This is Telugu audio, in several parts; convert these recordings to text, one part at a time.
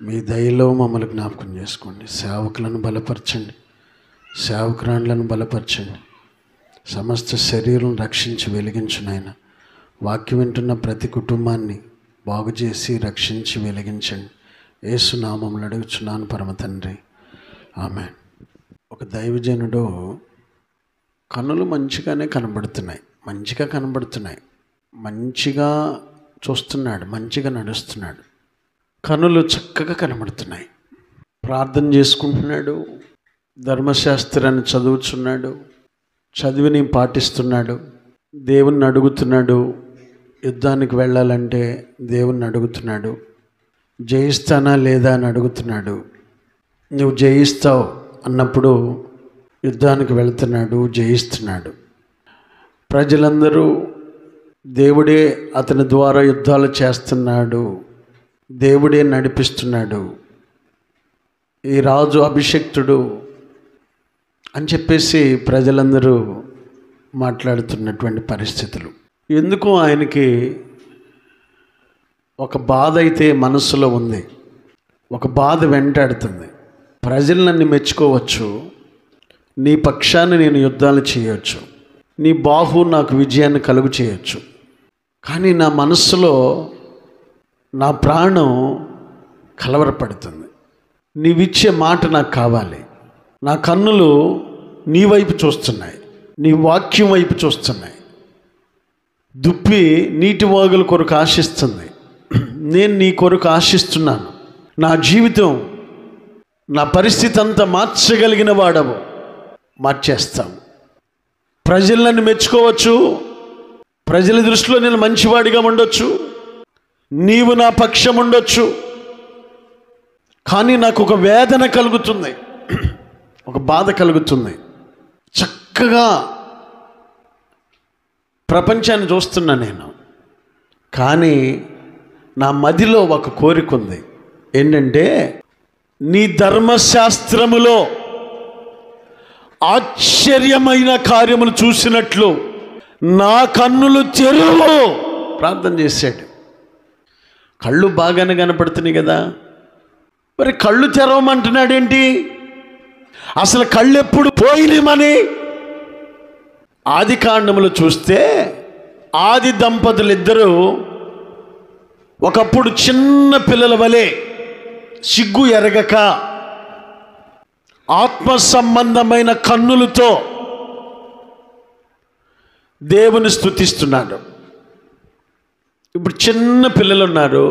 మీ దయలో మమ్మల్ని జ్ఞాపకం చేసుకోండి. సేవకులను బలపరచండి, సేవకురాండ్లను బలపరచండి. సమస్త శరీరం రక్షించి వెలిగించు నాయన. వాక్యం వింటున్న ప్రతి కుటుంబాన్ని బాగు చేసి రక్షించి వెలిగించండి. యేసు నామములో అడుగుచున్నాను పరమ తండ్రి, ఆమేన్. ఒక దైవజనుడు కన్నులు మంచిగా కనబడుతున్నాయి, మంచిగా చూస్తున్నాడు, మంచిగా నడుస్తున్నాడు, కన్నులు చక్కగా కనబడుతున్నాయి. ప్రార్థన చేసుకుంటున్నాడు, ధర్మశాస్త్రాన్ని చదువుతున్నాడు, చదివిని పాటిస్తున్నాడు, దేవుణ్ణి అడుగుతున్నాడు. యుద్ధానికి వెళ్ళాలంటే దేవుణ్ణి అడుగుతున్నాడు, జయిస్తానా లేదా అని అడుగుతున్నాడు. నువ్వు జయిస్తావు అన్నప్పుడు యుద్ధానికి వెళ్తున్నాడు, జయిస్తున్నాడు. ప్రజలందరూ దేవుడే అతని ద్వారా యుద్ధాలు చేస్తున్నాడు, దేవుడే నడిపిస్తున్నాడు, ఈ రాజు అభిషిక్తుడు అని చెప్పేసి ప్రజలందరూ మాట్లాడుతున్నటువంటి పరిస్థితులు. ఎందుకు ఆయనకి ఒక బాధ అయితే మనసులో ఉంది, ఒక బాధ వెంటాడుతుంది. ప్రజలను మెచ్చుకోవచ్చు, నీ పక్షాన్ని నేను యుద్ధాలు చేయవచ్చు, నీ బాహు నాకు విజయాన్ని కలుగు చేయొచ్చు, కానీ నా మనస్సులో నా ప్రాణం కలవరపడుతుంది. నీవిచ్చే మాట నాకు కావాలి. నా కన్నులు నీ వైపు చూస్తున్నాయి, నీ వాక్యం వైపు చూస్తున్నాయి. దుప్పి నీటి వాగుల కొరకు ఆశిస్తుంది, నేను నీ కొరకు ఆశిస్తున్నాను. నా జీవితం, నా పరిస్థితి అంతా మార్చగలిగిన వాడవు, మార్చేస్తావు. ప్రజలను మెచ్చుకోవచ్చు, ప్రజల దృష్టిలో నేను మంచివాడిగా ఉండొచ్చు, నీవు నా పక్షం ఉండొచ్చు, కానీ నాకు ఒక వేదన కలుగుతుంది, ఒక బాధ కలుగుతుంది. చక్కగా ప్రపంచాన్ని చూస్తున్నా నేను, కానీ నా మదిలో ఒక కోరిక ఉంది. ఏంటంటే, నీ ధర్మశాస్త్రములో ఆశ్చర్యమైన కార్యములు చూసినట్లు నా కన్నులు తెరువు. ప్రార్థన చేశాడు. కళ్ళు బాగానే కనపడుతున్నాయి కదా, మరి కళ్ళు తెరవమంటున్నాడేంటి? అసలు కళ్ళు ఎప్పుడు పోయినామని ఆది కాండములు చూస్తే, ఆది దంపతులు ఇద్దరు ఒకప్పుడు చిన్న పిల్లల వలె సిగ్గు ఎరగక ఆత్మ సంబంధమైన కన్నులతో దేవుని స్తుతిస్తున్నాడు. ఇప్పుడు చిన్న పిల్లలు ఉన్నారు,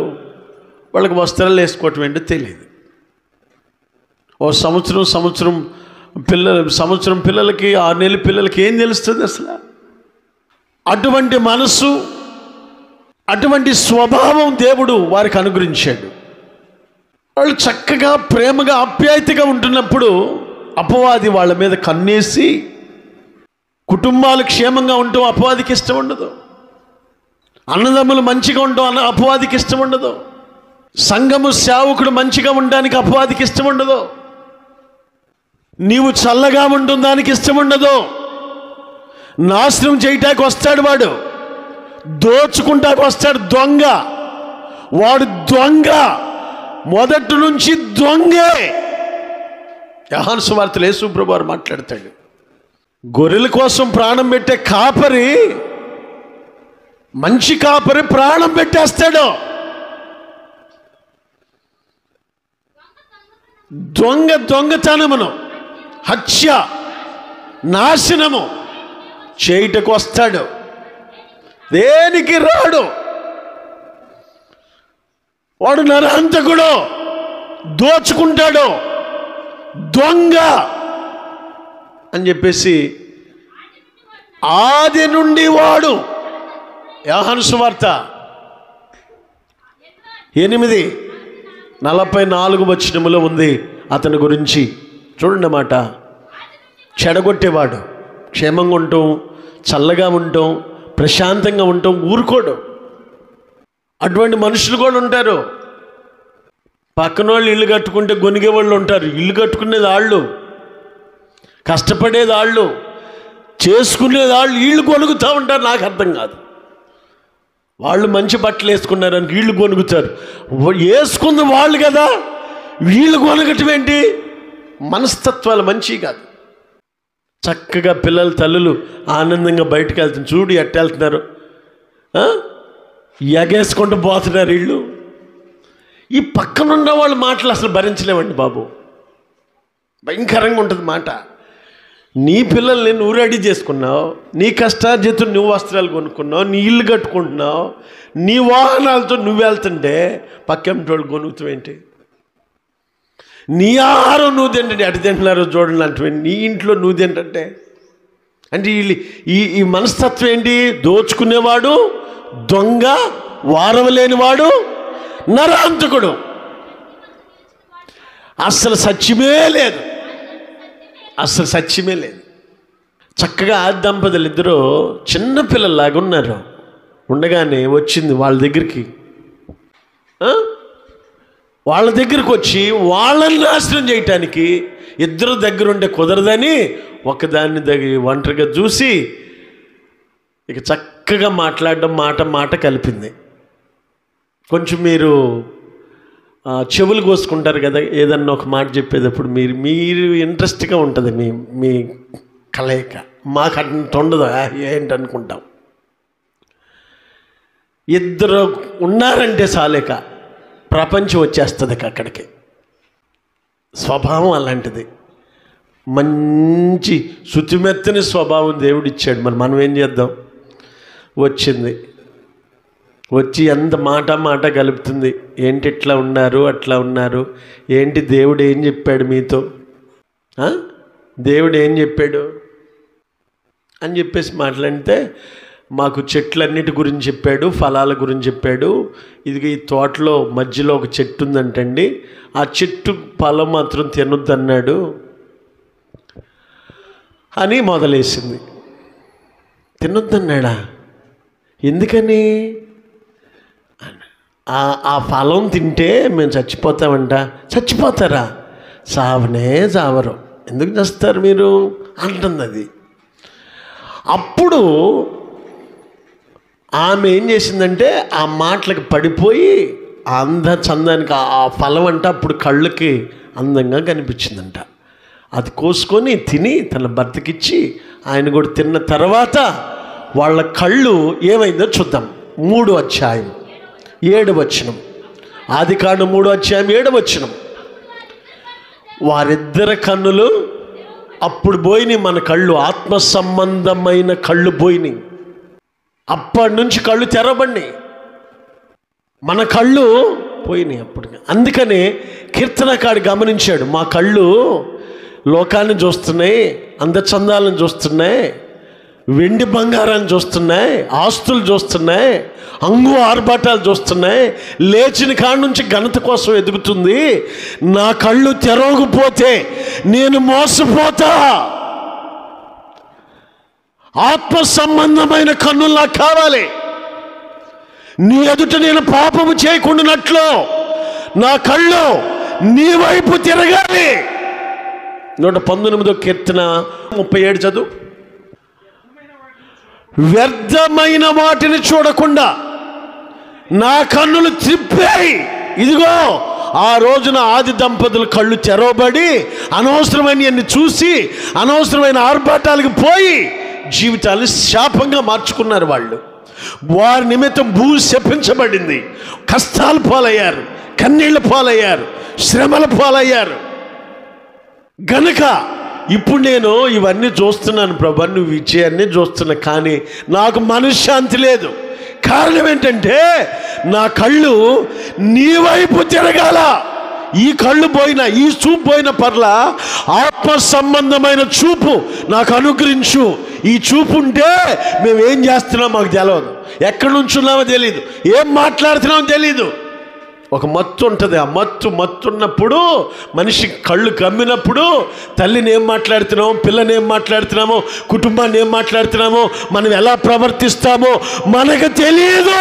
వాళ్ళకి వస్త్రాలు వేసుకోవటం ఏంటో తెలియదు. ఓ సంవత్సరం పిల్లలకి 6 నెలల పిల్లలకి ఏం తెలుస్తుంది అసలు? అటువంటి మనసు, అటువంటి స్వభావం దేవుడు వారికి అనుగ్రహించాడు. వాళ్ళు చక్కగా ప్రేమగా ఆప్యాయతగా ఉంటున్నప్పుడు అపవాది వాళ్ళ మీద కన్నేసి, కుటుంబాలు క్షేమంగా ఉండటం అపవాదికి ఇష్టం ఉండదు, అన్నదమ్ములు మంచిగా ఉండటం అపవాదికి ఇష్టం ఉండదు, సంఘము సేవకుడు మంచిగా ఉండడానికి అపవాదికి ఇష్టం ఉండదు, నీవు చల్లగా ఉండడం దానికి ఇష్టం ఉండదు. నాశనం చేయటానికి వస్తాడు వాడు, దోచుకుంటానికి వస్తాడు దొంగ. వాడు దొంగ, మొదటి నుంచి దొంగే. యోహాను సువార్తలో యేసు ప్రభువు వారు మాట్లాడతాడు, గొర్రెల కోసం ప్రాణం పెట్టే కాపరి, మంచి కాపరి ప్రాణం పెట్టేస్తాడు. దొంగతనమును, హత్య, నాశనము చేయుటకు వస్తాడు, దేనికి రాడు. వాడు నరహంతకుడు, దోచుకుంటాడు, దొంగ అని చెప్పేసి ఆది నుండి వాడు. యోహాను సువార్త 8:44 ఉంది అతని గురించి. చూడండి మాట, చెడగొట్టేవాడు. క్షేమంగా ఉండటం, చల్లగా ఉండటం, ప్రశాంతంగా ఉండటం ఊరుకోడు. అటువంటి మనుషులు కూడా ఉంటారు. పక్కన వాళ్ళు ఇల్లు కట్టుకుంటే గొనిగే వాళ్ళు ఉంటారు. ఇల్లు కట్టుకునేది వాళ్ళు, కష్టపడేది వాళ్ళు, చేసుకునేది వాళ్ళు, వీళ్ళు గొనుగుతూ ఉంటారు. నాకు అర్థం కాదు. వాళ్ళు మంచి బట్టలు వేసుకున్నారని వీళ్ళు గొనుగుతారు. వేసుకుంది వాళ్ళు కదా, వీళ్ళు గొనగటం ఏంటి? మనస్తత్వాలు మంచి కాదు. చక్కగా పిల్లల తల్లులు ఆనందంగా బయటకు వెళ్తున్నారు, చూడు ఎట్ట వెళ్తున్నారు, ఎగేసుకుంటూ పోతున్నారు వీళ్ళు. ఈ పక్కనున్న వాళ్ళ మాటలు అసలు భరించలేవండి బాబు, భయంకరంగా ఉంటుంది మాట. నీ పిల్లల్ని నువ్వు రెడీ చేసుకున్నావు, నీ కష్టార్జితం నువ్వు వస్త్రాలు కొనుక్కున్నావు, నీ ఇల్లు కట్టుకుంటున్నావు, నీ వాహనాలతో నువ్వు వెళ్తుంటే పక్కెంటోళ్ళు కొనుక్కుతావేంటి? నీ ఆహారం నువ్వు తింటే అటు తింటున్నారో చూడండి అంటే నీ ఇంట్లో నువ్వు తింటే అంటే వీళ్ళు ఈ మనస్తత్వం ఏంటి? దోచుకునేవాడు, దొంగ, వారవలేనివాడు, నరహంతకుడు. అసలు సత్యమే లేదు, అసలు సత్యమే లేదు. చక్కగా ఆ దంపతులు ఇద్దరు చిన్నపిల్లలాగా ఉన్నారు. ఉండగానే వచ్చింది వాళ్ళ దగ్గరికి వచ్చి వాళ్ళని నాశనం చేయటానికి. ఇద్దరు దగ్గరుండే కుదరదని ఒకదాన్ని ఒంటరిగా చూసి ఇక చక్కగా మాట్లాడడం, మాట కలిపింది. కొంచెం మీరు చెవులు కోసుకుంటారు కదా ఏదన్నా ఒక మాట చెప్పేటప్పుడు, మీరు ఇంట్రెస్ట్గా ఉంటుంది మీ కలయిక. మాకు అంత ఉండదు, ఏంటనుకుంటాం. ఇద్దరు ఉన్నారంటే చాలేక ప్రపంచం వచ్చేస్తుంది అక్కడికి. స్వభావం అలాంటిది, మంచి శుతిమెత్తని స్వభావం దేవుడిచ్చాడు. మనం ఏం చేద్దాం? వచ్చింది, వచ్చి ఎంత మాట కలుపుతుంది. ఏంటి ఇట్లా ఉన్నారు, అట్లా ఉన్నారు, ఏంటి దేవుడు ఏం చెప్పాడు మీతో, దేవుడు ఏం చెప్పాడు అని చెప్పేసి మాట్లాడితే, మాకు చెట్లన్నిటి గురించి చెప్పాడు, ఫలాల గురించి చెప్పాడు. ఇది ఈ తోటలో మధ్యలో ఒక చెట్టు ఉందంటండి, ఆ చెట్టు ఫలం మాత్రం తినొద్దన్నాడు అని మొదలేసింది. తినొద్దన్నాడా? ఎందుకని? ఆ ఫలం తింటే మేము చచ్చిపోతామంట. చచ్చిపోతారా? చావనే చావరు, ఎందుకు చేస్తారు మీరు అంటుంది అది. అప్పుడు ఆమె ఏం చేసిందంటే ఆ మాటలకు పడిపోయి చందానికి ఆ ఫలం అంట అప్పుడు కళ్ళకి అందంగా కనిపించిందంట. అది కోసుకొని తిని తన భర్తకిచ్చి ఆయన కూడా తిన్న తర్వాత వాళ్ళ కళ్ళు ఏమైందో చూద్దాం. 3వ అధ్యాయం 7వ వచనం, ఆదికాండం 3వ అధ్యాయం 7వ వచనం. వారిద్దరి కన్నులు అప్పుడు పోయినాయి, మన కళ్ళు ఆత్మ సంబంధమైన కళ్ళు పోయినాయి. అప్పటి నుంచి కళ్ళు తెరవబడినాయి, మన కళ్ళు పోయినాయి అప్పుడు. అందుకనే కీర్తనకాడు గమనించాడు, మా కళ్ళు లోకాన్ని చూస్తున్నాయి, అందచందాలను చూస్తున్నాయి, వెండి బంగారాన్ని చూస్తున్నాయి, ఆస్తులు చూస్తున్నాయి, అంగు ఆర్భాటాలు చూస్తున్నాయి, లేచిన కాడి నుంచి ఘనత కోసం ఎదుగుతుంది. నా కళ్ళు తెరవకపోతే నేను మోసపోతా. ఆత్మ సంబంధమైన కన్నులు నాకు కావాలి. నీ ఎదుట నేను పాపము చేయకుండానట్లు నా కళ్ళు నీ వైపు తిరగాలి. 119వ కీర్తన 37 చదువు. వ్యర్థమైన వాటిని చూడకుండా నా కన్నులు త్రిప్పాయి. ఇదిగో ఆ రోజున ఆది దంపతులు కళ్ళు తెరవబడి అనవసరమైన చూసి అనవసరమైన ఆర్భాటాలకు పోయి జీవితాలు శాపంగా మార్చుకున్నారు. వారి నిమిత్తం భూ శపించబడింది, కష్టాలు పాలయ్యారు, కన్నీళ్ళ పాలయ్యారు, శ్రమల పాలయ్యారు. గనుక ఇప్పుడు నేను ఇవన్నీ చూస్తున్నాను ప్రభా, నువ్వు ఇచ్చేయన్నీ చూస్తున్నా, కానీ నాకు మనశ్శాంతి లేదు. కారణం ఏంటంటే నా కళ్ళు నీ వైపు తిరగాల. ఈ కళ్ళు పోయినా, ఈ చూపు పోయిన పర్ల ఆత్మ సంబంధమైన చూపు నాకు అనుగ్రహించు. ఈ చూపు ఉంటే మేము ఏం చేస్తున్నామో మాకు తెలియదు, ఎక్కడి నుంచి ఉన్నామో తెలియదు, ఏం మాట్లాడుతున్నామో తెలీదు. ఒక మత్తు ఉంటుంది. ఆ మత్తున్నప్పుడు మనిషి కళ్ళు కమ్మినప్పుడు తల్లిని ఏం మాట్లాడుతున్నామో, పిల్లని ఏం మాట్లాడుతున్నామో, కుటుంబాన్ని ఏం మాట్లాడుతున్నామో, మనం ఎలా ప్రవర్తిస్తామో మనకు తెలియదు.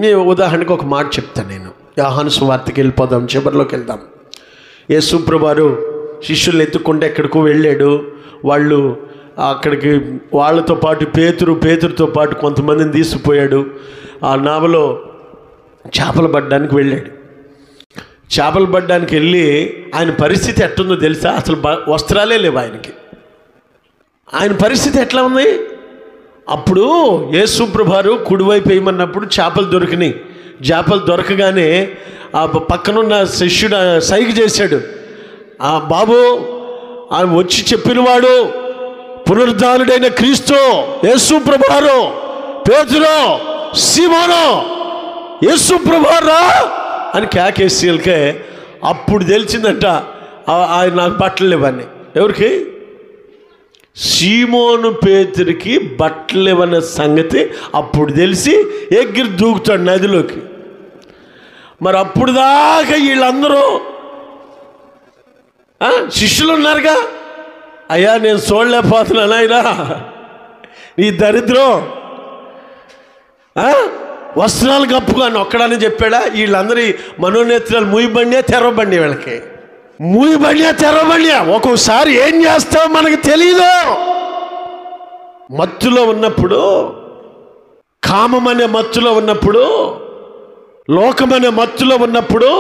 నేను ఉదాహరణకు ఒక మాట చెప్తాను. నేను యోహాను సువార్తకి వెళ్ళిపోదాం, చివరిలోకి వెళ్దాం. యేసు ప్రభువారు శిష్యులు ఎత్తుకుంటే ఎక్కడికో వెళ్ళాడు. వాళ్ళు అక్కడికి వాళ్ళతో పాటు పేతురుతో పాటు కొంతమందిని తీసుకుపోయాడు. ఆ నావలో చేపలు పట్టడానికి వెళ్ళాడు. చేపలు పడ్డానికి వెళ్ళి ఆయన పరిస్థితి ఎట్టుందో తెలుసా? అసలు వస్త్రాలే లేవు ఆయనకి. ఆయన పరిస్థితి ఎట్లా ఉంది? అప్పుడు యేసు ప్రభువారు కుడివైపు వేయమన్నప్పుడు చేపలు దొరికినాయి. చేపలు దొరకగానే ఆ పక్కనున్న శిష్యుడు సైగ చేశాడు, ఆ బాబు ఆయన వచ్చి చెప్పినవాడు పునరుద్ధానుడైన క్రీస్తు యేసు ప్రభువారు, పేతురు, సీమోను, యేసు ప్రభువారా అని కేకేసీలకే అప్పుడు తెలిసిందంట ఆయన నాకు బట్టలు లేవని. ఎవరికి? సీమోను పేతురికి బట్టలు ఇవ్వన్న సంగతి అప్పుడు తెలిసి ఎగిరి దూకుతాడు నదిలోకి. మరి అప్పుడు దాకా వీళ్ళందరూ శిష్యులు ఉన్నారుగా, అయ్యా నేను చూడలేకపోతున్నాను ఆయన నీ దరిద్రం, వస్త్రాలు కప్పుకొని ఒక్కడని చెప్పాడా? వీళ్ళందరి మనోనేత్రాలు మూయబండి తెరవబండి, వీళ్ళకి మూయబండి తెరవబండి. ఒక్కోసారి ఏం చేస్తావు మనకు తెలీదు. మత్తులో ఉన్నప్పుడు, కామం అనే మత్తులో ఉన్నప్పుడు, లోకం అనే మత్తులో ఉన్నప్పుడు,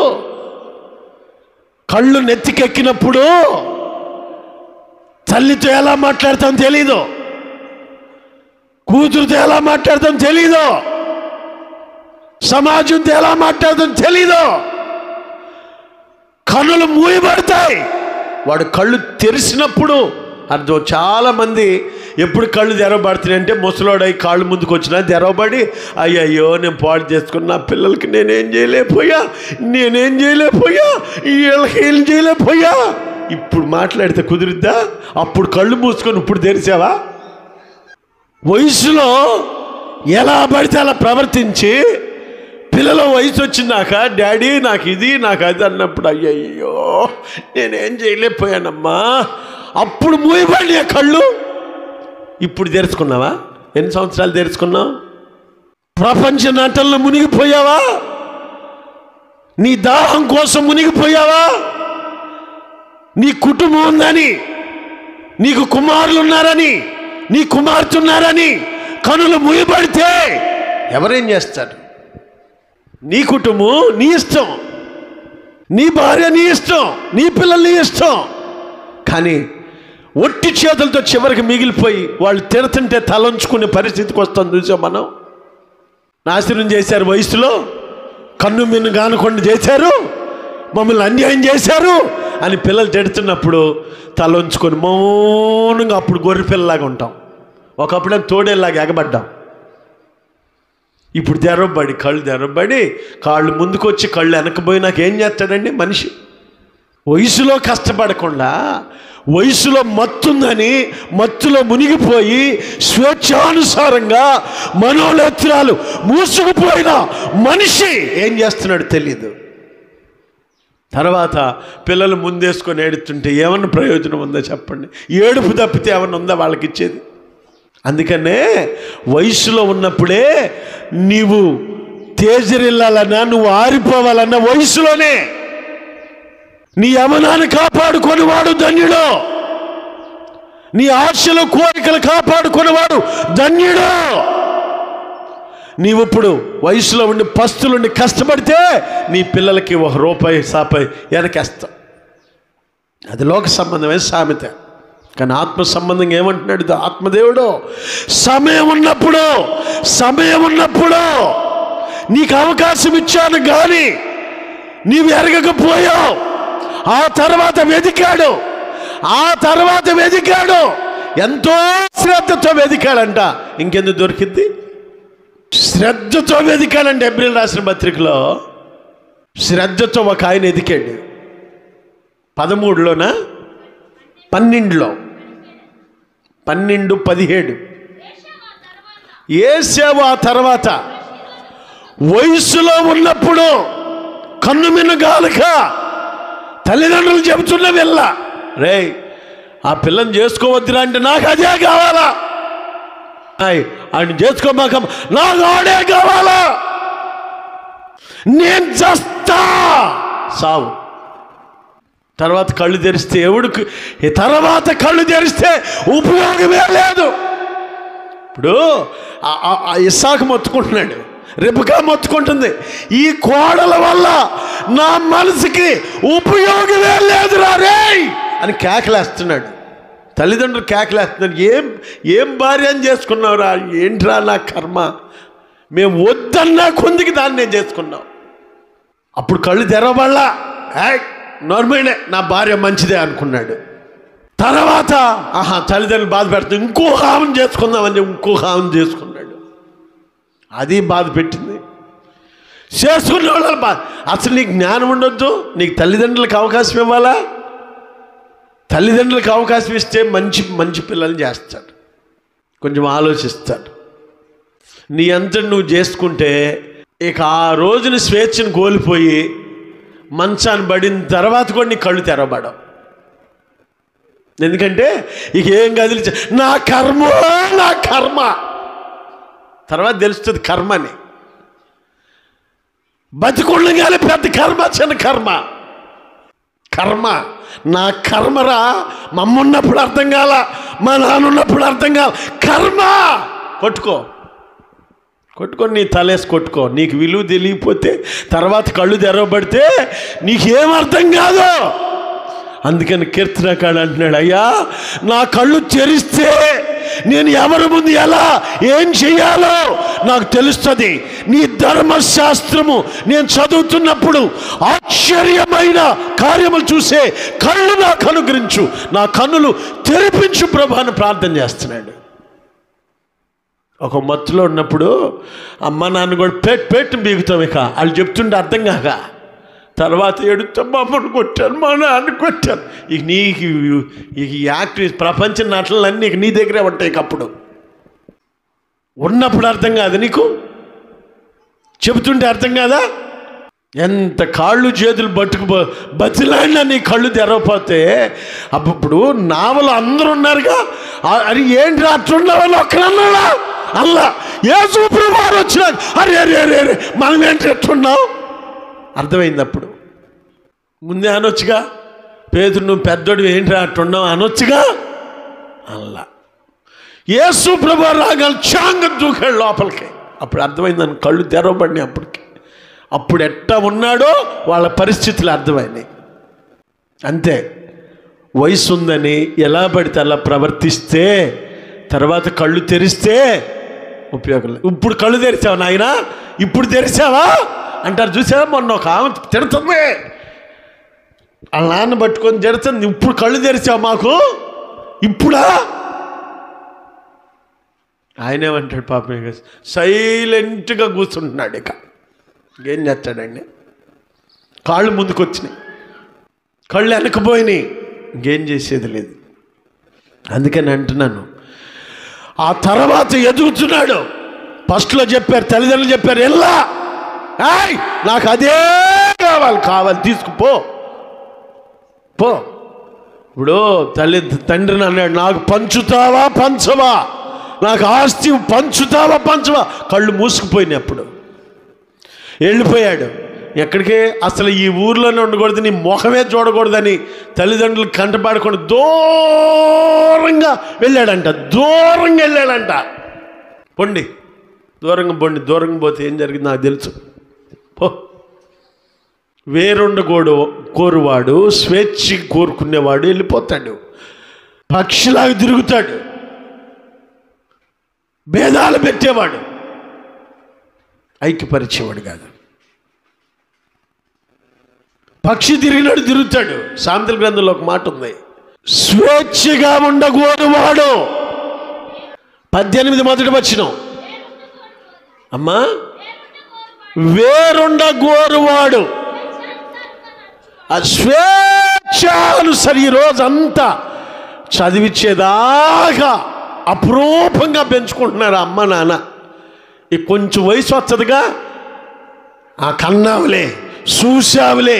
కళ్ళు నెత్తికెక్కినప్పుడు తల్లితో ఎలా మాట్లాడతాం తెలీదు, కూతురుతో ఎలా మాట్లాడతాం తెలీదు, సమాజంతో ఎలా మాట్లాడతాం తెలీదు. కన్నులు మూయబడతాయి. వాడు కళ్ళు తెరిచినప్పుడు అర్థం. చాలామంది ఎప్పుడు కళ్ళు తెరవబడుతున్నాయి అంటే ముసలోడై కాళ్ళు ముందుకు వచ్చినా తెరవబడి అయ్యయ్యో నేను పాడు చేసుకున్న నా పిల్లలకి నేనేం చేయలేకపోయా, వీళ్ళకి ఏం చేయలేకపోయా. ఇప్పుడు మాట్లాడితే కుదిరిద్దా? అప్పుడు కళ్ళు మూసుకొని ఇప్పుడు తెరిచావా? వయసులో ఎలా పడితే అలా ప్రవర్తించి పిల్లల వయసు వచ్చిందాక డాడీ నాకు ఇది నాకు అది అన్నప్పుడు అయ్యయ్యో నేనేం చేయలేకపోయానమ్మా, అప్పుడు మూయబడి కళ్ళు. ఇప్పుడు తెరుచుకున్నావా? ఎన్ని సంవత్సరాలు తెరుచుకున్నావు? ప్రపంచ నటనలో మునిగిపోయావా? నీ దాహం కోసం మునిగిపోయావా? నీ కుటుంబం ఉందని, నీకు కుమారులు ఉన్నారని, నీ కుమార్తె ఉన్నారని కనులు మూయబడితే ఎవరేం చేస్తారు? నీ కుటుంబం నీ ఇష్టం, నీ భార్య నీ ఇష్టం, నీ పిల్లలు నీ ఇష్టం. కానీ ఒట్టి చేతులతో చివరికి మిగిలిపోయి వాళ్ళు తిడుతుంటే తలంచుకునే పరిస్థితికి వస్తాం చూసాం మనం. నాశనం చేశారు వయసులో, కన్ను మిన్ను కానకుండా చేశారు, మమ్మల్ని అన్యాయం చేశారు అని పిల్లలు తిడుతున్నప్పుడు తలంచుకొని మౌనంగా అప్పుడు గొర్రె పిల్లలాగా ఉంటాం. ఒకప్పుడు తోడేలాగా ఎగబడ్డాం. ఇప్పుడు తెరవబడి కళ్ళు తెరవబడి కాళ్ళు ముందుకు వచ్చి కళ్ళు వెనకపోయి నాకేం చేస్తాడండి మనిషి? వయసులో కష్టపడకుండా వయసులో మత్తుందని మత్తులో మునిగిపోయి స్వేచ్ఛానుసారంగా మనోనేత్రాలు మూసుకుపోయిన మనిషి ఏం చేస్తున్నాడు తెలియదు. తర్వాత పిల్లలు ముందేసుకొని ఏడుతుంటే ఏమన్నా ప్రయోజనం ఉందో చెప్పండి? ఏడుపు తప్పితే ఏమన్నా ఉందా వాళ్ళకి ఇచ్చేది? అందుకనే వయసులో ఉన్నప్పుడే నీవు తేజరిల్లాలన్నా, నువ్వు ఆరిపోవాలన్నా వయసులోనే. నీ యమనాన్ని కాపాడుకునేవాడు ధన్యుడు, నీ ఆశలు కోరికలు కాపాడుకునేవాడు ధన్యుడు. నీవు ఇప్పుడు వయసులో ఉండి పస్తులుండి కష్టపడితే నీ పిల్లలకి ₹1 సాపై వెనకేస్తావు. అది లోక సంబంధమైన సామెత. కానీ ఆత్మ సంబంధంగా ఏమంటున్నాడు ఆత్మదేవుడు? సమయం ఉన్నప్పుడు నీకు అవకాశం ఇచ్చాను కానీ నీవు ఎరగకపోయావు. ఆ తర్వాత వెదికాడు, ఎంతో శ్రద్ధతో వెదికాడంట. ఇంకెందుకు దొరికింది? శ్రద్ధతో వెదికాడంటే ఏప్రిల్ రాసిన పత్రికలో శ్రద్ధతో ఒక ఆయన ఎదికాడు. 13లోనా 12లో 12-17 ఏసావు. ఆ తర్వాత వయసులో ఉన్నప్పుడు కన్ను మిన్నగాలక తల్లిదండ్రులు చెబుతున్న వెళ్ళ రే ఆ పిల్లని చేసుకోవద్దురా అంటే నాకు అదే కావాలా, ఆయన చేసుకోమాక నాకు ఆడే కావాలా, నేను చస్తా. సావు. తర్వాత కళ్ళు తెరిస్తే ఉపయోగమే లేదు. ఇప్పుడు ఇస్సాకు మొత్తుకుంటున్నాడు, రెబెకా మొత్తుకుంటుంది, ఈ కోడల వల్ల నా మనసుకి ఉపయోగమే లేదురా రే అని కేకలేస్తున్నాడు. తల్లిదండ్రులు కేకలేస్తున్నారు, ఏం భార్య అని చేసుకున్నావురా, ఏంట్రా నా కర్మ, మేము వద్దన్నా కొందికి దాన్ని నేను చేసుకున్నాం. అప్పుడు కళ్ళు తెరవబడలా, నార్మలే నా భార్య మంచిదే అనుకున్నాడు. తర్వాత తల్లిదండ్రులు బాధ పెడుతుంది, ఇంకో హామం చేసుకుందామని ఇంకో హామం చేసుకున్నాడు. అది బాధ పెట్టింది. చేసుకున్న వాళ్ళు బాధ. అసలు నీకు జ్ఞానం ఉండొద్దు, నీకు తల్లిదండ్రులకు అవకాశం ఇవ్వాలా? తల్లిదండ్రులకు అవకాశం ఇస్తే మంచి మంచి పిల్లల్ని చేస్తాడు, కొంచెం ఆలోచిస్తాడు. నీ అంతటి నువ్వు చేసుకుంటే ఇక ఆ రోజున స్వేచ్ఛను కోల్పోయి మంచాన్ని పడిన తర్వాత కూడా నీ కళ్ళు తెరవబడవు. ఎందుకంటే ఇక ఏం కదిలి నా కర్మ తర్వాత తెలుస్తుంది కర్మని. బతికుండగానే పెద్ద కర్మ, చిన్న కర్మ నా కర్మరా. మా అమ్మ ఉన్నప్పుడు అర్థం కాల, మా నాన్న ఉన్నప్పుడు అర్థం కాల. కర్మ కొట్టుకొని నీ తలేసి కొట్టుకో. నీకు విలువ తెలియకపోతే తర్వాత కళ్ళు తెరవబడితే నీకేం అర్థం కాదు. అందుకని కీర్తనకాడు అంటున్నాడు, అయ్యా నా కళ్ళు తెరిస్తే నేను ఎవరి ముందు ఎలా ఏం చెయ్యాలో నాకు తెలుస్తుంది. నీ ధర్మశాస్త్రము నేను చదువుతున్నప్పుడు ఆశ్చర్యమైన కార్యములు చూసే కళ్ళు నాకు అనుగ్రహించు, నా కన్నులు తెరిపించు ప్రభు అని ప్రార్థన చేస్తున్నాడు. ఒక మత్తులో ఉన్నప్పుడు అమ్మ నాన్న కూడా పెట్టు బీగుతాం. ఇక వాళ్ళు చెప్తుంటే అర్థం కాక తర్వాత ఎడుతాం, మా అమ్మను కొట్టాను, మా నాన్న కొట్టాను. ఇక నీకు ఇక యాక్టివ్ ప్రపంచ నటనలన్నీ నీ దగ్గరే ఉంటాయి. అప్పుడు ఉన్నప్పుడు అర్థం కాదు, నీకు చెబుతుంటే అర్థం కాదా? ఎంత కాళ్ళు చేతులు బతిలాడినా నీ కళ్ళు తెరవపోతే అప్పుడు నావలు అందరూ ఉన్నారుగా, అది ఏంటి అట్లున్నావని ఒక్కరన్నా అల్లా యేసు ప్రభువు వారు వచ్చినారు, అరే అరే అరే అరే మనం ఏంటి ఎట్లున్నావు అర్థమైంది. అప్పుడు ముందే అనొచ్చుగా, పేతురు నువ్వు పెద్దోడు ఏంటి అట్లున్నావు అనొచ్చుగా. అల్లా యేసు ప్రభువు రాగాలు చాంగ దూకాడు లోపలికి. అప్పుడు అర్థమైందని కళ్ళు తెరవబడినాయి. అప్పుడు ఎట్టా ఉన్నాడో వాళ్ళ పరిస్థితులు అర్థమైనాయి. అంతే, వయసు ఉందని ఎలా పడితే అలా ప్రవర్తిస్తే తర్వాత కళ్ళు తెరిస్తే ఉపయోగం లేదు. ఇప్పుడు కళ్ళు తెరిచావా నాయనా, ఇప్పుడు తెరిచావా అంటారు చూసావా. మొన్న ఒక ఆమె తిడుతుంది, వాళ్ళ నాన్న పట్టుకొని తిడుతుంది, ఇప్పుడు కళ్ళు తెరిచావు మాకు ఇప్పుడా. ఆయనేమంటాడు పాపం, సైలెంట్గా కూర్చుంటున్నాడు. ఇక ఏం చేస్తాడండి, కాళ్ళు ముందుకు వచ్చినాయి, కళ్ళు వెనకపోయినాయి, ఇంకేం చేసేది లేదు. అందుకని అంటున్నాను, ఆ తర్వాత ఎదుగుతున్నాడు. ఫస్ట్లో చెప్పారు, తల్లిదండ్రులు చెప్పారు, ఎల్లా నాకు అదే కావాలి తీసుకుపో. ఇప్పుడు తండ్రిని అన్నాడు, నాకు పంచవా, నాకు ఆస్తి పంచవా. కళ్ళు మూసుకుపోయినాయి. అప్పుడు వెళ్ళిపోయాడు. ఎక్కడికి? అసలు ఈ ఊర్లోనే ఉండకూడదు, నీ ముఖమే చూడకూడదని తల్లిదండ్రులు కంటపడకుండా దూరంగా వెళ్ళాడంట. దూరంగా పోతే ఏం జరిగింది నాకు తెలుసు. కోరువాడు, స్వేచ్ఛ కోరుకునేవాడు వెళ్ళిపోతాడు, పక్షిలాగా తిరుగుతాడు, భేదాలు పెట్టేవాడు, ఐక్యపరిచేవాడు కాదు. పక్షి తిరుగుతాడు. సామెతల గ్రంథంలో ఒక మాట ఉంది, స్వేచ్ఛగా ఉండగోరువాడు. 18 మొదటి వచనం, అమ్మా వేరుండగోరువాడు ఆ స్వేచ్ఛానుసరి ఈ రోజంతా చదివించేదాకా అపురూపంగా పెంచుకుంటున్నారు అమ్మ నాన్న. ఈ కొంచెం వయసు వచ్చదుగా, ఆ కన్నావులే, చూసావులే,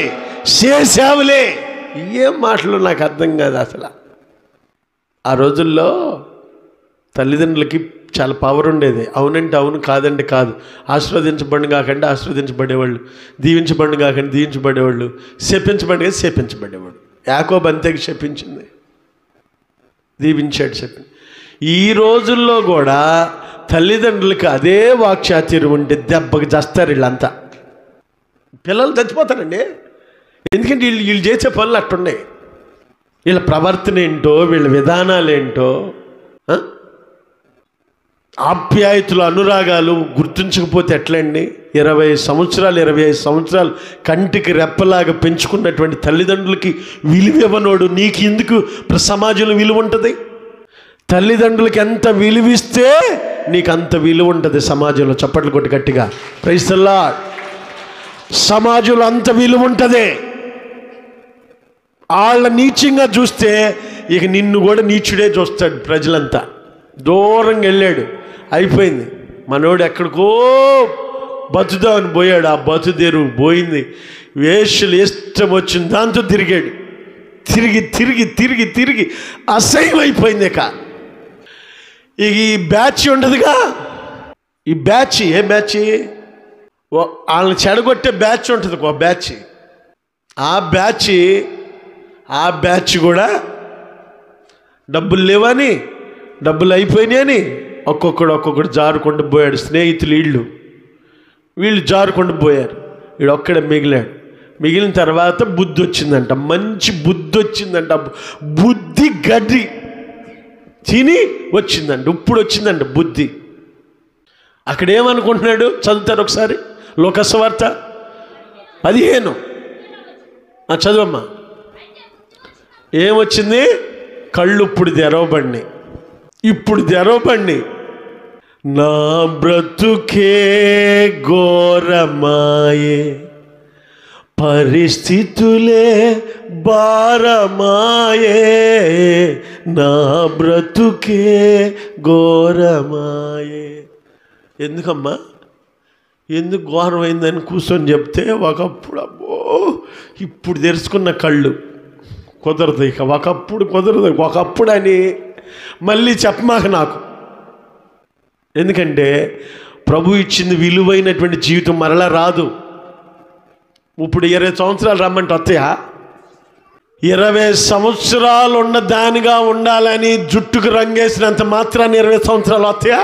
చేసావులే, ఏం మాటలు నాకు అర్థం కాదు అసలు. ఆ రోజుల్లో తల్లిదండ్రులకి చాలా పవర్ ఉండేది. అవునంటే అవును, కాదంటే కాదు, ఆశీర్వదించబడి కాకండి ఆశీర్వదించబడేవాళ్ళు, దీవించబడి కాకండి దీవించబడేవాళ్ళు, శపించబడి శపించబడేవాడు. యాకోబు అంతేకి శపించింది, దీవించాడు, చెప్పింది. ఈ రోజుల్లో కూడా తల్లిదండ్రులకి అదే వాక్చాతుర్యం ఉంటే దెబ్బకి చేస్తారు వీళ్ళంతా. పిల్లలు చచ్చిపోతారండి. ఎందుకంటే వీళ్ళు చేసే పనులు అట్టున్నాయి. వీళ్ళ ప్రవర్తన ఏంటో, వీళ్ళ విధానాలు ఏంటో, ఆప్యాయతలు, అనురాగాలు గుర్తుంచకపోతే ఎట్లండి? 20 సంవత్సరాలు 25 సంవత్సరాలు కంటికి రెప్పలాగా పెంచుకున్నటువంటి తల్లిదండ్రులకి విలువ ఇవ్వనోడు నీకు ఎందుకు సమాజంలో విలువ ఉంటుంది? తల్లిదండ్రులకి ఎంత విలువిస్తే నీకు అంత విలువ ఉంటుంది సమాజంలో. చప్పట్లు కొట్టి గట్టిగా ప్రైజ్ ది లార్డ్. సమాజంలో అంత విలువ ఉంటుంది. వాళ్ళ నీచంగా చూస్తే ఇక నిన్ను కూడా నీచుడే చూస్తాడు. ప్రజలంతా దూరంగా వెళ్ళాడు, అయిపోయింది. మనోడు ఎక్కడికో బతుదామని పోయాడు, ఆ బతుదేరు పోయింది. వేషలు ఇష్టం వచ్చింది దాంతో తిరిగాడు. తిరిగి తిరిగి తిరిగి తిరిగి అసహ్యం అయిపోయింది. ఇక ఈ బ్యాచ్ ఉండదుగా, ఈ బ్యాచ్ ఏ బ్యాచ్? వాళ్ళని చెడగొట్టే బ్యాచ్ ఉంటుంది ఒక బ్యాచ్. ఆ బ్యాచ్ కూడా డబ్బులు లేవని, డబ్బులు అయిపోయినాయని ఒక్కొక్కడు జారుకుంటూ పోయాడు. స్నేహితులు వీళ్ళు జారుకుంటూ పోయారు. వీడు ఒక్కడే మిగిలాడు. మిగిలిన తర్వాత బుద్ధి వచ్చిందంట, మంచి బుద్ధి వచ్చిందంట. బుద్ధి గడ్డి తిని వచ్చిందంట, ఇప్పుడు వచ్చిందంట బుద్ధి. అక్కడ ఏమనుకుంటున్నాడు? చదువుతారు ఒకసారి లోకసువార్త 15. చదువమ్మా. ఏమొచ్చింది? కళ్ళు ఇప్పుడు తెరవబడినాయి. ఇప్పుడు తెరవబడి నా బ్రతుకే ఘోరమాయే, పరిస్థితులే భారమాయే, నా బ్రతుకే ఘోరమాయే. ఎందుకమ్మా? ఎందుకు ఘోరమైందని కూర్చొని చెప్తే ఒకప్పుడు అబ్బో ఇప్పుడు తెరుచుకున్న కళ్ళు కుదరదు. ఇక ఒకప్పుడు కుదరదు, ఒకప్పుడు అని మళ్ళీ చెప్పమాక నాకు. ఎందుకంటే ప్రభు ఇచ్చింది విలువైనటువంటి జీవితం మరలా రాదు. ఇప్పుడు 20 సంవత్సరాలు రమ్మంటే వస్తాయా? 20 సంవత్సరాలు ఉన్న దానిగా ఉండాలని జుట్టుకు రంగేసినంత మాత్రాన్ని 20 సంవత్సరాలు వస్తాయా?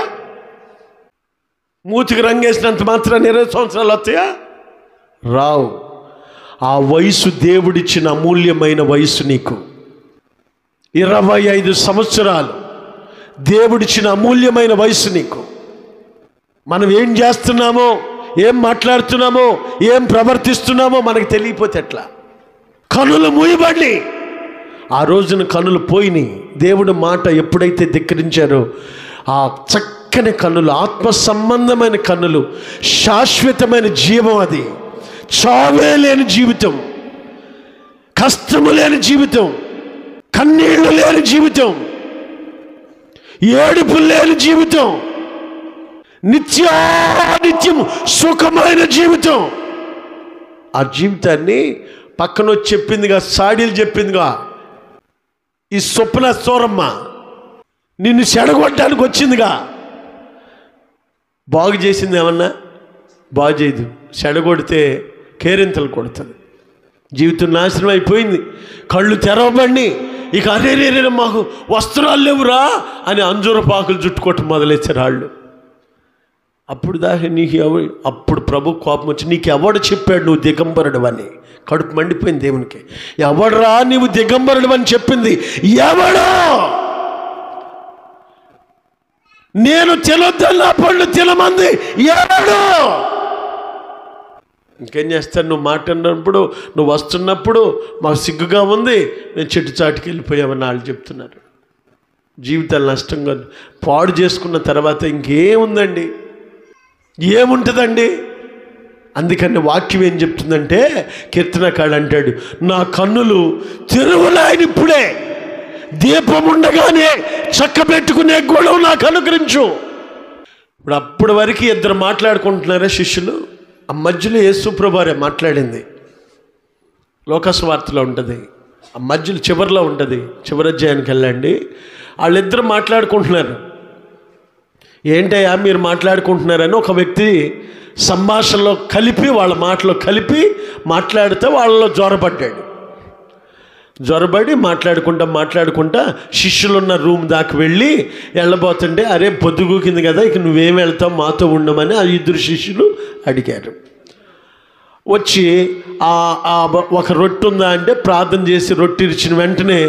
మూతికి రంగేసినంత మాత్రాన్ని 20 సంవత్సరాలు వస్తాయా? రావు. ఆ వయసు దేవుడిచ్చిన అమూల్యమైన వయసు. నీకు 25 సంవత్సరాలు దేవుడిచ్చిన అమూల్యమైన వయసు నీకు. మనం ఏం చేస్తున్నామో, ఏం మాట్లాడుతున్నామో, ఏం ప్రవర్తిస్తున్నామో మనకు తెలియపోతే ఎట్లా? కనులు మూయబడి ఆ రోజున కనులు పోయినాయి. దేవుడు మాట ఎప్పుడైతే ధిక్కరించారో ఆ చక్కని కన్నులు, ఆత్మ సంబంధమైన కన్నులు, శాశ్వతమైన జీవం, అది చావే లేని జీవితం, కష్టము లేని జీవితం, కన్నీళ్లు లేని జీవితం, ఏడుపు లేని జీవితం, నిత్యం సుఖమైన జీవితం. ఆ జీవితాన్ని పక్కన వచ్చి చెప్పిందిగా, సాడీలు చెప్పిందిగా ఈ స్వప్న సోరమ్మ. నిన్ను చెడగొట్టడానికి వచ్చిందిగా. బాగు చేసింది ఏమన్నా? బాగు చేయదు. చెడగొడితే కేరింతలు కొడుతుంది. జీవితం నాశనం అయిపోయింది. కళ్ళు తెరవబడి ఇక అరే మాకు వస్త్రాలు లేవురా అని అంజూరపాకులు చుట్టుకోవటం మొదలెచ్చారు వాళ్ళు. అప్పుడు దాకా అప్పుడు ప్రభు కోపం వచ్చి, నీకు ఎవడు చెప్పాడు నువ్వు దిగంబరుడు అని? కడుపు మండిపోయింది దేవునికి. ఎవడరా నీవు దిగంబరుడు అని చెప్పింది? ఎవడో? నేను తినొద్దన్న పళ్ళు తినమంది ఎవడు? ఇంకేం చేస్తాను? నువ్వు మాట్లాడినప్పుడు, నువ్వు వస్తున్నప్పుడు మాకు సిగ్గుగా ఉంది, మేము చెట్టు చాటుకి వెళ్ళిపోయామని వాళ్ళు చెప్తున్నారు. జీవితాలు నష్టంగా పాడు చేసుకున్న తర్వాత ఇంకేముందండి? ఏముంటుందండి? అందుకని వాక్యం ఏం చెప్తుందంటే, కీర్తనకాడు అంటాడు, నా కన్నులు తెరువులాయన ఇప్పుడే, దీపం ఉండగానే చక్కబెట్టుకునే గొడవ నాకు అనుగ్రహించు. ఇప్పుడు అప్పటి వరకు ఇద్దరు మాట్లాడుకుంటున్నారా శిష్యులు? ఆ మధ్యలో యేసుప్రభువారే మాట్లాడింది. లోకసువార్తలో ఉంటుంది. ఆ మధ్యలో చివరిలో ఉంటుంది. చివరి అధ్యాయానికి వెళ్ళండి. వాళ్ళిద్దరు మాట్లాడుకుంటున్నారు. ఏంటయ్యా మీరు మాట్లాడుకుంటున్నారని ఒక వ్యక్తి సంభాషణలో కలిపి, వాళ్ళ మాటలో కలిపి మాట్లాడితే వాళ్ళలో జ్వరపడ్డాడు. జ్వరబడి మాట్లాడుకుంటా శిష్యులున్న రూమ్ దాకా వెళ్ళి వెళ్ళబోతుంటే, అరే పొద్దుగూకింది కదా, ఇక నువ్వేం వెళ్తావు, మాతో ఉండమని ఆ 2 శిష్యులు అడిగారు. వచ్చి ఒక రొట్టె ఉందా అంటే ప్రార్థన చేసి రొట్టె ఇచ్చిన వెంటనే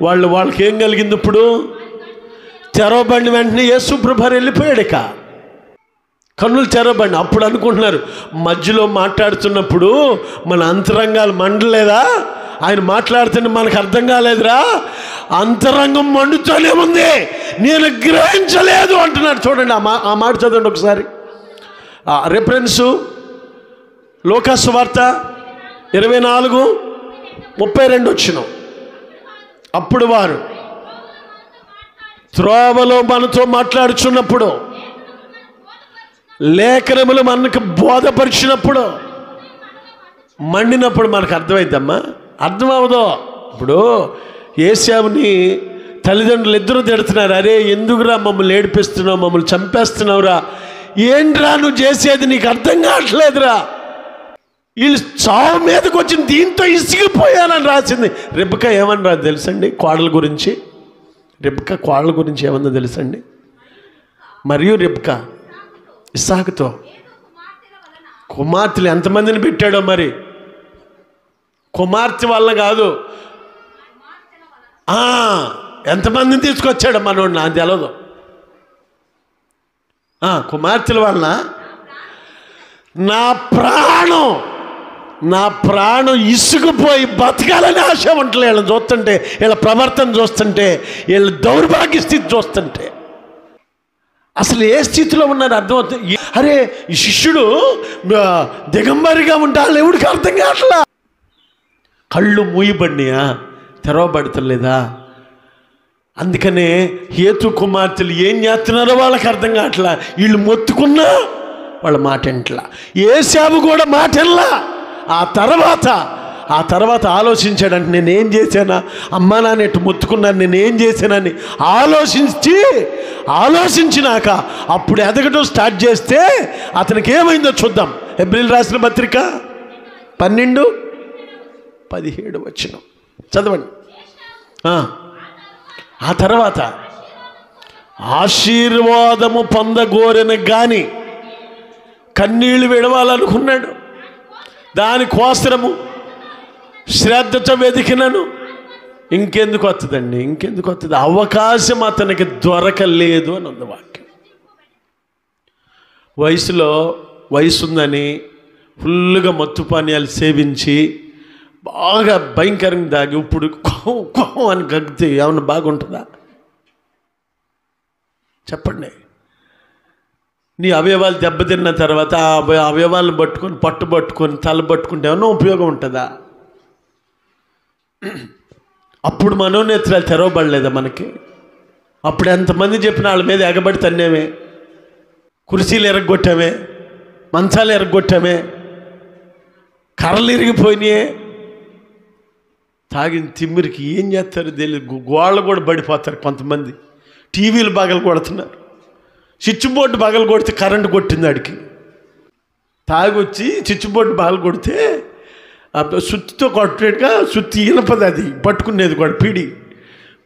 వాళ్ళకి ఏం కలిగింది? ఇప్పుడు తెరవబడిన వెంటనే యేసు ప్రభువు వెళ్ళిపోయాడు. ఇక కన్నులు తెరవబడిన. అప్పుడు అనుకుంటున్నారు, మధ్యలో మాట్లాడుతున్నప్పుడు మన అంతరంగాలు మండలేదా? ఆయన మాట్లాడుతుంటే మనకు అర్థం కాలేదురా? అంతరంగం మండుతూనే ఉంది, నేను గ్రహించలేదు అంటున్నాడు. చూడండి ఆ మాట చదవండి ఒకసారి. రెఫరెన్సు లూకా సువార్త 24:32 వచ్చిన. అప్పుడు వారు త్రోవలో మనతో మాట్లాడుచున్నప్పుడు, లేఖనములు మనకు బోధపరిచినప్పుడు, మండినప్పుడు మనకు అర్థమైద్దమ్మా? అర్థం అవ్వదు. ఇప్పుడు యేసావుని తల్లిదండ్రులు 2 తిడుతున్నారు, అరే ఎందుకురా మమ్మల్ని ఏడిపిస్తున్నావు, మమ్మల్ని చంపేస్తున్నావురా, ఏంట్రా నువ్వు చేసేది, నీకు అర్థం కావట్లేదురా. వీళ్ళు చావు మీదకి వచ్చిన దీంతో ఇసిగిపోయానని రాసింది. రెబెకా ఏమని రాదు తెలుసండి? కోడల గురించి, రెబెకా కోడల గురించి ఏమన్నా తెలుసండి? మరియు రెబెకా ఇస్సాకుతో కుమార్తెలు ఎంతమందిని పెట్టాడో మరి. కుమార్తె వల్ల కాదు, ఎంతమందిని తీసుకొచ్చాడు మనోడు నాకు తెలియదు. కుమార్తెల వలన నా ప్రాణం ఇసుకుపోయి బతకాలని ఆశ ఉంటలే. వీళ్ళని చూస్తుంటే, వీళ్ళ ప్రవర్తన చూస్తుంటే, వీళ్ళ దౌర్భాగ్య స్థితి చూస్తుంటే అసలు ఏ స్థితిలో ఉన్నారు అర్థమవుతుంది. అరే ఈ శిష్యుడు దిగంబరిగా ఉంటాడు, ఎవడికి అర్థం కావట్లా. కళ్ళు మూయబడినాయా, తెరవబడతలేదా? అందుకనే హేతు కుమార్తెలు ఏం చేస్తున్నారో వాళ్ళకి అర్థం కావట్లా. వీళ్ళు మొత్తుకున్నా వాళ్ళ మాట వింటలా. యేసావు కూడా మాట వినలా. ఆ తర్వాత ఆలోచించాడంటే, నేనేం చేశానా, అమ్మా నాన్న ఎట్టు మొత్తుకున్నాను, నేనేం చేశానని ఆలోచించినాక అప్పుడు ఎదగటం స్టార్ట్ చేస్తే అతనికి ఏమైందో చూద్దాం. హెబ్రీయులకు రాసిన పత్రిక 12:17 వచనం చదవండి. ఆ తర్వాత ఆశీర్వాదము పొందగోరెన గాని కన్నీళ్లు విడవాలనుకున్నాడు. దానికోసరము శ్రద్ధతో వెతికినను. ఇంకెందుకు వస్తుందండి, ఇంకెందుకు వస్తుంది? అవకాశం అతనికి దొరకలేదు అని ఉంది వాక్యం. వయసు ఉందని ఫుల్గా మత్తు పానీయాలు సేవించి బాగా భయంకరంగా దాగి ఇప్పుడు అని గగ్గితే ఏమన్నా బాగుంటుందా చెప్పండి? నీ అవయవాలు దెబ్బతిన్న తర్వాత ఆ అవయవాలను పట్టుకొని తల పట్టుకుంటే ఏమన్నా ఉపయోగం ఉంటుందా? అప్పుడు మనోనేత్రాలు తెరవబడలేదా మనకి? అప్పుడు ఎంతమంది చెప్పిన వాళ్ళ మీద ఎగబడి తన్నేమే, కుర్చీలు ఎరగొట్టామే, మంచాలు ఎరగొట్టామే, కర్రలు ఇరిగిపోయినాయే. తాగిన తిమ్మిరికి ఏం చేస్తారో తెలియదు, గోళ్ళు కూడా పడిపోతారు కొంతమంది. టీవీలు పగలు కొడుతున్నారు, స్విచ్ బోర్డు పగలు కొడితే కరెంటు కొట్టింది ఆడికి. తాగొచ్చి స్విచ్ బోర్డు పగలు కొడితే సుత్తితో కొట్టేట్టుగా సుత్తి ఇనపది, అది పట్టుకునేది కూడా పీడి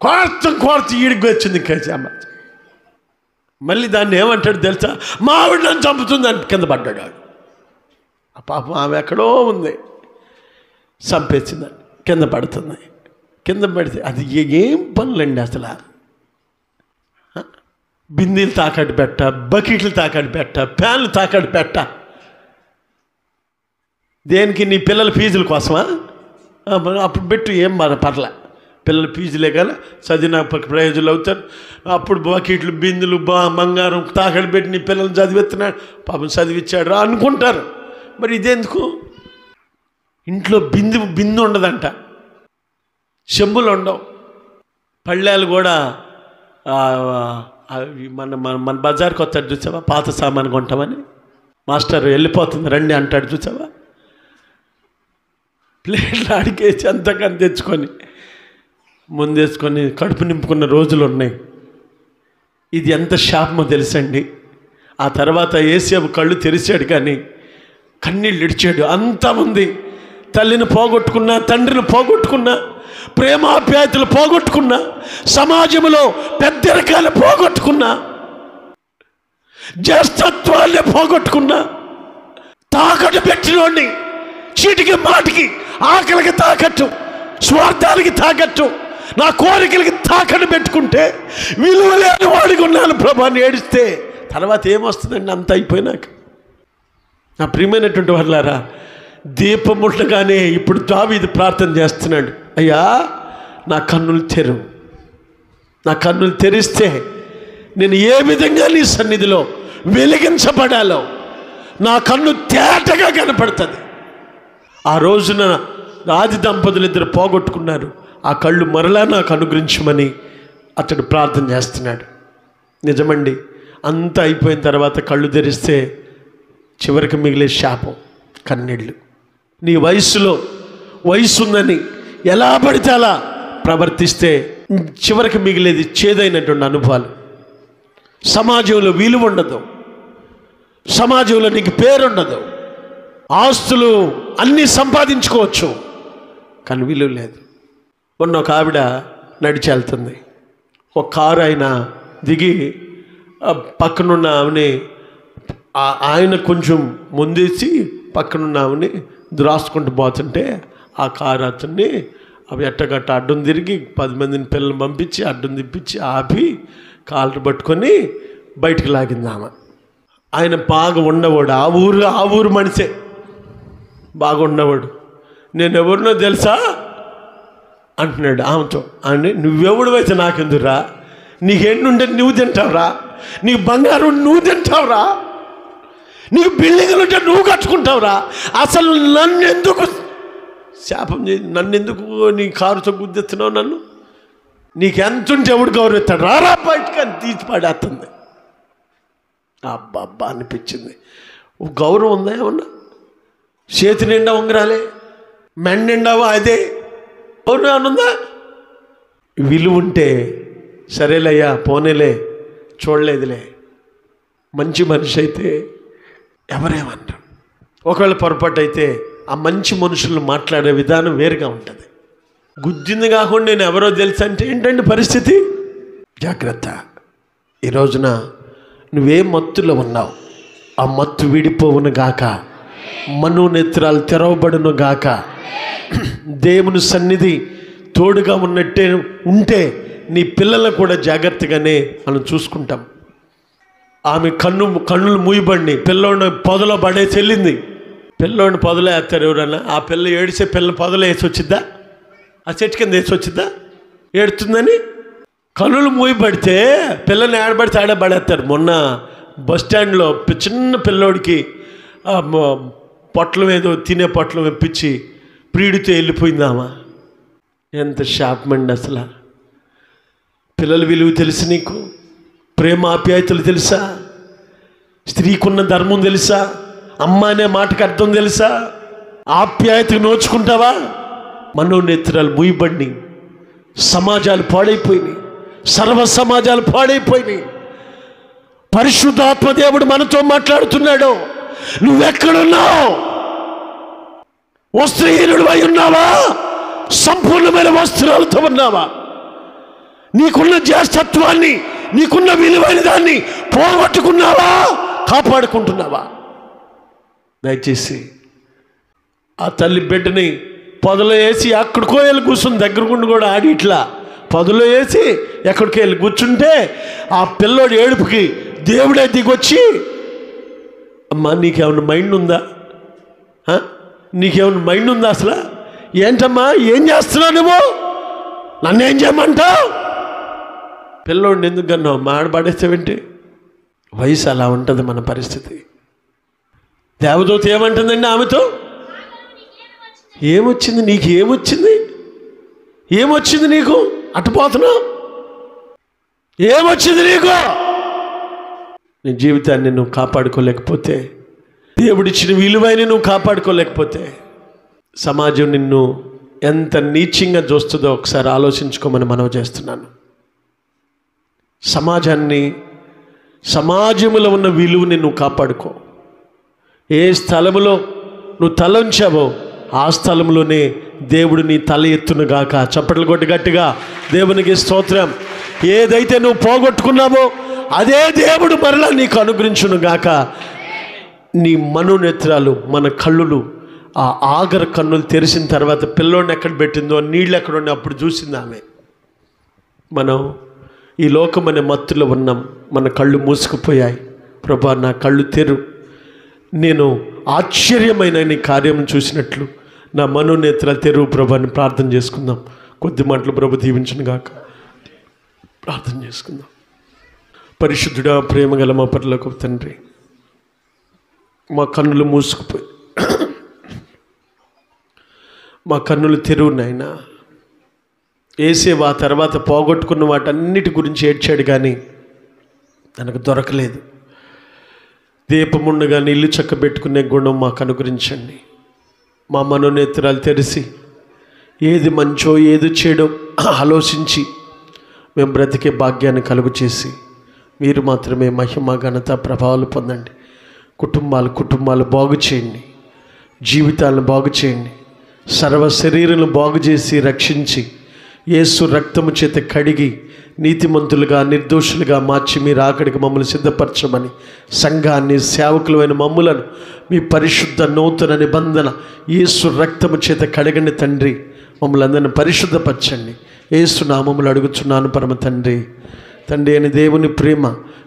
కోర్త ఈడికి వచ్చింది కచ్చామ. మళ్ళీ దాన్ని ఏమంటాడు తెలుసా? మా ఆవిడ నన్ను చంపుతుంది అని కింద పడ్డాడు. ఆ పాపం ఆమె ఎక్కడో ఉంది, చంపేసిందని కింద పడుతుంది. కింద పడితే అది ఏం పనులండి అసలు? బిందీలు తాకట్టు పెట్ట, బకెట్లు తాకట్టు పెట్ట, ఫ్యాన్లు తాకట్టు పెట్ట. దేనికి? నీ పిల్లల ఫీజుల కోసమా? అప్పుడు పెట్టు, ఏం పర్లే, పిల్లల ఫీజులే కదా, చదివిన ప్రయోజనాలు అవుతారు. అప్పుడు బకెట్లు బిందులు బంగారం తాకట్టు పెట్టి నీ పిల్లలు చదివిస్తున్నాడు, పాపం చదివిచ్చాడు రా అనుకుంటారు. మరి ఇదెందుకు? ఇంట్లో బిందు ఉండదంట, చెంబులు ఉండవు, పళ్ళాలు కూడా మన బజార్కి వస్తాడు చూసావా, పాత సామాను కొంటామని. మాస్టర్ వెళ్ళిపోతుంది రండి అంటాడు చూసావా, ప్లేట్లు అడిగేసి అంతకని తెచ్చుకొని ముందేసుకొని కడుపు నింపుకున్న రోజులు ఉన్నాయి. ఇది ఎంత శాపమో తెలుసండి. ఆ తర్వాత యేసేపు కళ్ళు తెరిచాడు కానీ కన్నీళ్ళు ఇడిచాడు. అంతమంది తల్లిని పోగొట్టుకున్నా, తండ్రిని పోగొట్టుకున్నా, ప్రేమాప్యాయతలు పోగొట్టుకున్నా, సమాజంలో పెద్దరికాలు పోగొట్టుకున్నా, జ్యేష్ఠత్వాన్ని పోగొట్టుకున్నా, తాకట్టు పెట్టినోడిని చీటికి మాటికి, ఆకలికి తాకట్టు, స్వార్థాలకి తాకట్టు, నా కోరికలకి తాకట్టు పెట్టుకుంటే విలువ లేని వాడికి ఉన్నాను ప్రభా అని ఏడిస్తే తర్వాత ఏమొస్తుందండి అంత అయిపోయినాక? నా ప్రియమైనటువంటి వాళ్ళారా, దీపం ఉండగానే ఇప్పుడు దావీదు ప్రార్థన చేస్తున్నాడు, అయ్యా నా కన్నులు తెరువు, నా కన్నులు తెరిస్తే నేను ఏ విధంగా నీ సన్నిధిలో వెలిగించబడాలో నా కన్ను తేటగా కనపడుతుంది. ఆ రోజున ఆది దంపతులు ఇద్దరు పోగొట్టుకున్నారు, ఆ కళ్ళు మరలా నాకు అనుగ్రహించమని అతడు ప్రార్థన చేస్తున్నాడు. నిజమండి, అంతా అయిపోయిన తర్వాత కళ్ళు తెరిస్తే చివరికి మిగిలే శాపం కన్నీళ్ళు. నీ వయసు ఉందని ఎలా పడితే అలా ప్రవర్తిస్తే చివరికి మిగిలేది చేదైనటువంటి అనుభవాలు. సమాజంలో విలువ ఉండదు, సమాజంలో నీకు పేరుండదు, ఆస్తులు అన్నీ సంపాదించుకోవచ్చు కానీ విలువ లేదు. మొన్న ఒక ఆవిడ నడిచి వెళ్తుంది, ఒక కారు ఆయన దిగి పక్కనున్న ఆమెని, ఆయన కొంచెం ముందేసి పక్కనున్న ఆమెని రాసుకుంటూ పోతుంటే ఆ కారు అతన్ని అవి ఎట్టగట్ట అడ్డం తిరిగి 10 మందిని పిల్లలు పంపించి అడ్డం తిప్పించి ఆపి కాళ్ళు పట్టుకొని బయటికి లాగింది ఆమె. ఆయన బాగా ఉండవాడు, ఆ ఊరు మనిషే, బాగా ఉండవాడు. నేను ఎవరినో తెలుసా అంటున్నాడు ఆమెతో. అని నువ్వెవడు అయితే నాకెందుకురా, నీకు ఎన్నుంటే నువ్వు తింటావురా, నీకు బంగారం నువ్వు తింటావురా, నీకు బిల్డింగ్లు ఉంటే నువ్వు కట్టుకుంటావురా, అసలు నన్ను ఎందుకు శాపం చేసి నన్ను ఎందుకు నీ కారుతో గుద్దెత్తున్నావు, నన్ను నీకెంతుంటే ఎవడు గౌరవిస్తాడు, రారా బయటకు అని తీసి పడేస్తుంది. అబ్బా అనిపించింది. గౌరవం ఉందా ఏమన్నా? చేతి నిండా ఉంగరాలే, మెన్ నిండావా అదే, గౌరవం ఏమనుందా? విలువ ఉంటే సరేలయ్యా పోనేలే, చూడలేదులే, మంచి మనిషి అయితే ఎవరేమన్నారు. ఒకవేళ పొరపాటు అయితే ఆ మంచి మనుషులను మాట్లాడే విధానం వేరుగా ఉంటుంది. గుద్దింది కాకుండా నేను ఎవరో తెలుసు అంటే ఏంటంటే పరిస్థితి. జాగ్రత్త. ఈ రోజున నువ్వే మత్తులో ఉన్నావు, ఆ మత్తు విడిపోవును గాక, మనోనేత్రాలు తెరవబడును గాక. దేవుని సన్నిధి తోడుగా ఉన్నట్టే ఉంటే నీ పిల్లలను కూడా జాగ్రత్తగానే మనం చూసుకుంటాం. ఆమె కన్నులు మూయబడి పిల్లోడిని పొదలో పడేసి వెళ్ళింది. పిల్లోడిని పొదలో వేస్తారు ఎవరన్నా, ఆ పిల్ల ఏడిసే పిల్లని పొదలో వేసి వచ్చిద్దా? ఆ చెట్టు కింద వేసి వచ్చిద్దా? ఏడుతుందని కన్నులు మూయబడితే పిల్లని ఆడబడితే ఆడబడేస్తారు. మొన్న బస్ స్టాండ్లో చిన్న పిల్లోడికి పొట్లం ఏదో తినే పొట్లం ఇప్పించి ప్రియుడితో వెళ్ళిపోయిందామా. ఎంత శాపమండి అసలు. పిల్లల విలువ తెలుసు నీకు? ప్రేమ ఆప్యాయతలు తెలుసా? స్త్రీకున్న ధర్మం తెలుసా? అమ్మ అనే మాటకు అర్థం తెలుసా? ఆప్యాయతకు నోచుకుంటావా? మనోనేత్రాలు మూయబడి సమాజాలు పాడైపోయినాయి, సర్వ సమాజాలు పాడైపోయినాయి. పరిశుద్ధాత్మ దేవుడు మనతో మాట్లాడుతున్నాడు. నువ్వెక్కడున్నావు? వస్త్రహీనుడు అయి ఉన్నావా? సంపూర్ణమైన వస్త్రాలతో ఉన్నావా? నీకున్న జ్యేష్ఠత్వాన్ని, నీకున్న విలువైన దాన్ని పోగొట్టుకున్నావా? కాపాడుకుంటున్నావా? దయచేసి ఆ తల్లి బిడ్డని పొదలో వేసి ఎక్కడికో వెళ్ళి కూర్చుని దగ్గరకుండి కూడా ఆడి ఇట్లా పొదలో వేసి ఎక్కడికి వెళ్ళి కూర్చుంటే ఆ పిల్లోడి ఏడుపుకి దేవుడే దిగొచ్చి, అమ్మా నీకేమన్నా మైండ్ ఉందా? నీకేమన్నా మైండ్ ఉందా అసలు? ఏంటమ్మా ఏం చేస్తున్నావు నువ్వు? నన్నేం చేయమంటావు? పిల్లోడిని ఎందుకు కన్నావు? మాడబడేస్తావేంటి? వయసు అలా ఉంటుంది మన పరిస్థితి. దేవదూత ఏమంటుందండి ఆమెతో? ఏమొచ్చింది నీకు? ఏమొచ్చింది నీకు? అటుపోతున్నావు? ఏమొచ్చింది నీకు? నీ జీవితాన్ని నువ్వు కాపాడుకోలేకపోతే, దేవుడిచ్చిన విలువైన నువ్వు కాపాడుకోలేకపోతే, సమాజం నిన్ను ఎంత నీచంగా చూస్తుందో ఒకసారి ఆలోచించుకోమని మనవి చేస్తున్నాను. సమాజంలో ఉన్న విలువని నువ్వు కాపాడుకో. ఏ స్థలములో నువ్వు తలంచావో ఆ స్థలంలోనే దేవుడు నీ తల ఎత్తునుగాక. చప్పట్లు కొట్టి గట్టిగా దేవునికి స్తోత్రం. ఏదైతే నువ్వు పోగొట్టుకున్నావో అదే దేవుడు మరలా నీకు అనుగ్రహించునుగాక. నీ మనోనేత్రాలు, మన కళ్ళులు, ఆ ఆగర కన్నులు తెరిచిన తర్వాత పిల్లోడిని ఎక్కడ పెట్టిందో, నీళ్ళు ఎక్కడ ఉన్నాయి అప్పుడు చూసింది ఆమె. మనం ఈ లోకం అనే మత్తులో ఉన్నాం, మన కళ్ళు మూసుకుపోయాయి. ప్రభా నా కళ్ళు తెరు, నేను ఆశ్చర్యమైన నీ కార్యం చూసినట్లు నా మనోనేత్రాలు తెరువు ప్రభా అని ప్రార్థన చేసుకుందాం. కొద్ది మాటలు ప్రభు దీవించును గాక. ప్రార్థన చేసుకుందాం. పరిశుద్ధుడా, ప్రేమగల మా పరలోకపు తండ్రి, మా కన్నులు మూసుకుపోయి మా కన్నులు తెరువు నాయనా. ఏసేవా తర్వాత పోగొట్టుకున్న వాటన్నిటి గురించి ఏడ్చాడు, కానీ తనకు దొరకలేదు. దీపముండగా ఇల్లు చక్కబెట్టుకునే గుణం మాకు అనుగ్రహించండి. మా మనోనేత్రాలు తెరిచి ఏది మంచో ఏది చెడో ఆలోచించి మేము బ్రతికే భాగ్యాన్ని కలుగు చేసి మీరు మాత్రమే మహిమ ఘనత ప్రభావాలు పొందండి. కుటుంబాలు బాగు చేయండి, జీవితాలను బాగు చేయండి, సర్వ శరీరాలను బాగు చేసి రక్షించి యేసు రక్తము చేత కడిగి నీతిమంతులుగా నిర్దోషులుగా మార్చి మీరు ఆఖడికి మమ్మల్ని సిద్ధపరచమని, సంఘాన్ని, సేవకులమైన మమ్ములను మీ పరిశుద్ధ నూతన నిబంధన యేసు రక్తము చేత కడగండి తండ్రి. మమ్మల్ని అందరిని పరిశుద్ధపరచండి. యేసు నామములు అడుగుచున్నాను పరమ తండ్రి. తండ్రి అని దేవుని ప్రేమ,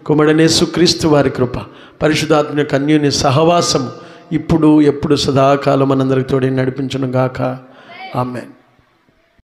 కుమారుడైన యేసుక్రీస్తు వారి కృప, పరిశుద్ధాత్మ యొక్క అన్యోన్య సహవాసము ఇప్పుడు ఎప్పుడు సదాకాలం మనందరికి తోడే నడిపించును గాక. ఆమేన్.